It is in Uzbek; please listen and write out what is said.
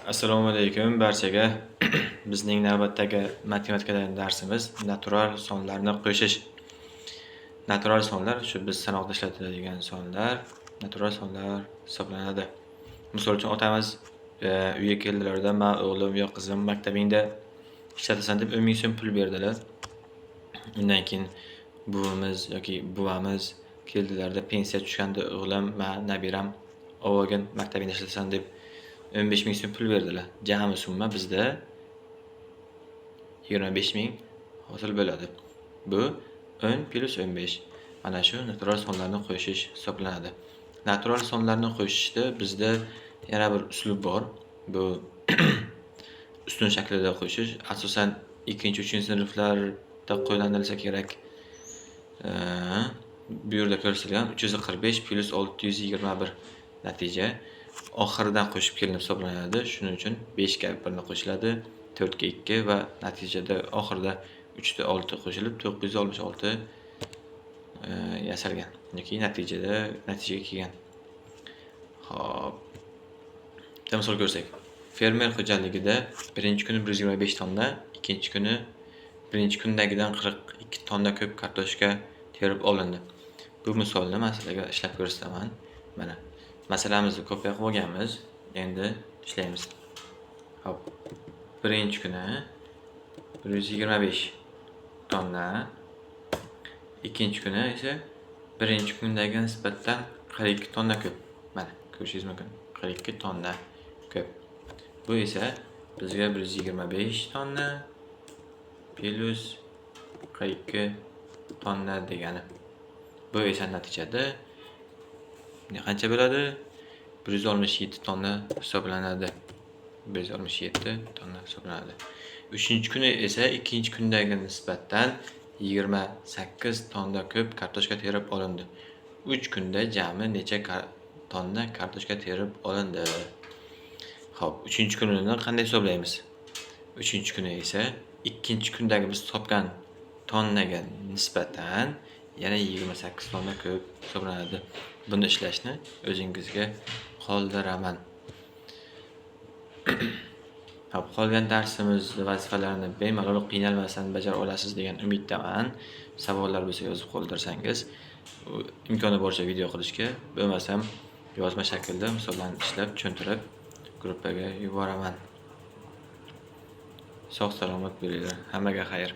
Assalomu alaykum barchaga. Bizning navbatdagi matematikadagi darsimiz natural sonlarni qo'shish. Natural sonlar shu biz sanoqda ishlatiladigan sonlar, natural sonlar hisoblanadi. Misol uchun otamiz uyga keldilarda, "Men o'g'lim yo qizim maktabingda ishlatasan" deb 10 ming so'm pul berdilar. Undan keyin buvimiz yoki buvamiz keldilarda pensiya tushganda, "O'g'lim, men nabiram ovogin maktabingda ishlatasan" deb 15 ming so'm pul berdilar. Jami summa bizda 25 ming hosil bo'ladi. Bu 10 plus 15. Mana shu natural sonlarni qo'shish hisoblanadi. Natural sonlarni qo'shishda bizda yana bir uslub bor. Bu ustun shaklida qo'shish. Asosan 2-3 sinflarda qo'llanilsa kerak. Bu yerda ko'rsatilgan 345 plus 621 natija oxiridan qo'shib kelinib hisoblanadi. Shuning uchun 5 ga 1 qo'shiladi, 4 ga 2 va natijada oxirida 3 da 6 qo'shilib 966 yasalgan. Yoki natijaga kelgan. Xo'p. Bitta misol ko'rsak. Fermer xo'jaligida birinchi kuni 125 tonna, ikkinchi kuni birinchi kundagidan 42 tonna ko'p kartoshka terib olindi. Bu misolni masalaga ishlab ko'rsataman. Mana masalamizni kopiya qilib olganmiz. Endi ishlaymiz. Hop. Birinchi kuni 125 tonna, ikkinchi kuni esa birinchi kundagiga nisbatan 42 tonna ko'p. Mana ko'rishingiz mumkin. 42 tonna ko'p. Bu esa bizga 125 tonna plus 42 tonna degani. Bu esa natijada qancha bo'ladi? 167 tonna hisoblanadi. 167 tonna hisoblanadi. 3-kuni esa ikkinchi kundagiga nisbatan 28 tonna ko'p kartoshka terib olindi. 3 kunda jami necha tonna kartoshka terib olindi? Xo'p, 3-kunini qanday hisoblaymiz? 3-kuni esa ikkinchi kundagi biz topgan tonnaga nisbatan yana 28 tonna ko'p hisoblanadi. Buni ishlashni o'zingizga qoldiraman. Hop, qolgan darsimiz vazifalarini bemalol qiynalmasdan bajara olasiz degan umiddaman. Savollar bo'lsa yozib qoldirsangiz, imkoni boricha video qilishga, bo'lmasam yozma shaklda misollarni ishlab tushuntirib gruppaga yuboraman. Sog' salomat bo'linglar. Hammaga xayr.